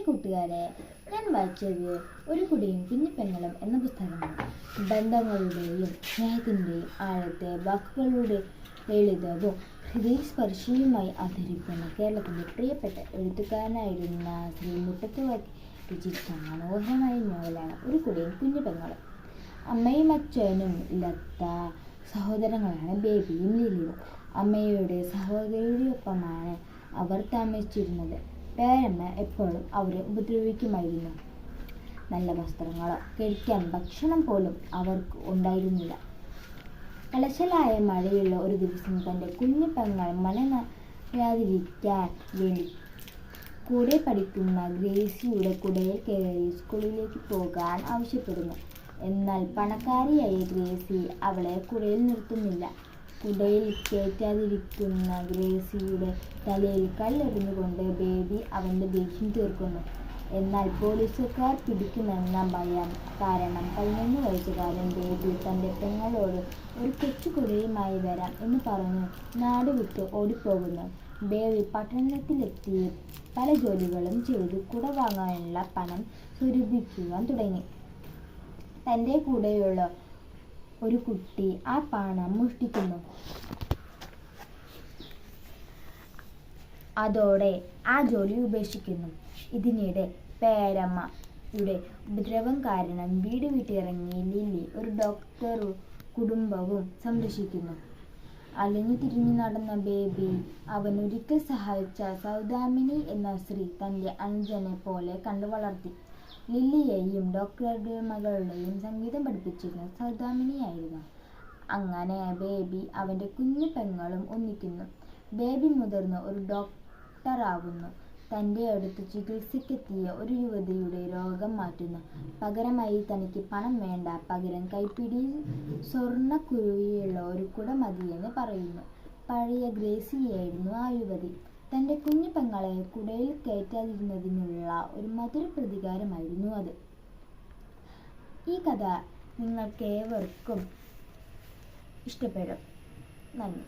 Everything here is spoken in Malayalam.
കൂട്ടുകാരെ, ഞാൻ വായിച്ചത് ഒരു കുടിയും കുഞ്ഞു പെങ്ങളും എന്ന പുസ്തകമാണ്. ബന്ധങ്ങളുടെയും സ്നേഹത്തിൻ്റെയും ആഴത്തെ വാക്കുകളുടെ ലളിതവും ഹൃദയസ്പർശിയുമായി അവതരിക്കുന്ന കേരളത്തിൻ്റെ പ്രിയപ്പെട്ട എഴുത്തുകാരനായിരുന്ന ശ്രീ മുട്ടത്ത് രചിച്ച മനോഹരമായ നോവലാണ് ഒരു കുടിയും കുഞ്ഞു പെങ്ങളും. അമ്മയും അച്ഛനും ഇല്ലാത്ത സഹോദരങ്ങളാണ് ബേബിയും ലില്ലിയും. അമ്മയുടെ സഹോദരിയോടൊപ്പമാണ് അവർ താമസിച്ചിരുന്നത്. പേരമ്മ എപ്പോഴും അവരെ ഉപദ്രവിക്കുമായിരുന്നു. നല്ല വസ്ത്രങ്ങളോ കഴിക്കാൻ ഭക്ഷണം പോലും അവർക്ക് ഉണ്ടായിരുന്നില്ല. അലസലായ മഴയുള്ള ഒരു ദിവസം തൻ്റെ കുഞ്ഞു പെങ്ങൾ മനനയാതിരിക്കാൻ വേണ്ടി കൂടെ പഠിക്കുന്ന ഗ്രേസിയുടെ കുടയിൽ കയറി സ്കൂളിലേക്ക് പോകാൻ ആവശ്യപ്പെടുന്നു. എന്നാൽ പണക്കാരിയായ ഗ്രേസി അവളെ കുടയിൽ നിർത്തുന്നില്ല. കുടയിൽ കയറ്റാതിരിക്കുന്ന ഗ്രേസിയുടെ തലയിൽ കല്ലെറിഞ്ഞുകൊണ്ട് ബേബി അവൻ്റെ ദേഷ്യം തീർക്കുന്നു. എന്നാൽ പോലീസുകാർ പിടിക്കുമെന്ന ഭയം കാരണം 11 വയസ്സുകാരൻ ബേബി തൻ്റെ പെങ്ങളോട് ഒരു കൊച്ചു കുടയുമായി വരാം എന്ന് പറഞ്ഞ് നാട് വിട്ട് ഓടിപ്പോകുന്നു. ബേബി പട്ടണത്തിലെത്തി പല ജോലികളും ചെയ്ത് കുട വാങ്ങാനുള്ള പണം സ്വരൂപിക്കുവാൻ തുടങ്ങി. തൻ്റെ കൂടെയുള്ള ഒരു കുട്ടി ആ പണം മോഷ്ടിക്കുന്നു. അതോടെ ആ ജോലി ഉപേക്ഷിക്കുന്നു. ഇതിനിടെ പേരമ്മയുടെ ഉപദ്രവം കാരണം വീട് വിട്ടിറങ്ങി ലില്ലി ഒരു ഡോക്ടറും കുടുംബവും സംരക്ഷിക്കുന്നു. അലഞ്ഞു തിരിഞ്ഞു നടന്ന ബേബി അവൻ ഒരിക്കൽ സഹായിച്ച സൗദാമിനി എന്ന സ്ത്രീ തൻ്റെ അനുജനെ പോലെ കണ്ടു വളർത്തി. ലില്ലിയെയും ഡോക്ടറുടെ മകളുടെയും സംഗീതം പഠിപ്പിച്ചിരുന്നത് സൗദാമിനിയായിരുന്നു. അങ്ങനെ ബേബി അവൻ്റെ കുഞ്ഞു പെങ്ങളും ഒന്നിക്കുന്നു. ബേബി മുതിർന്ന് ഒരു ഡോക്ടറാവുന്നു. തൻ്റെ അടുത്ത് ചികിത്സയ്ക്കെത്തിയ ഒരു യുവതിയുടെ രോഗം മാറ്റുന്നു. പകരമായി തനിക്ക് പണം വേണ്ട, പകരം കൈപ്പിടിയിൽ സ്വർണ്ണക്കുരുവിയുള്ള ഒരു കുട മതിയെന്ന് പറയുന്നു. പഴയ ഗ്രേസിയായിരുന്നു ആ യുവതി. തൻ്റെ കുഞ്ഞു പെങ്ങളെ കുടയിൽ കയറ്റാതിരുന്നതിനുള്ള ഒരു മധുര പ്രതികാരമായിരുന്നു അത്. ഈ കഥ നിങ്ങൾക്കേവർക്കും ഇഷ്ടപ്പെടും. നന്ദി.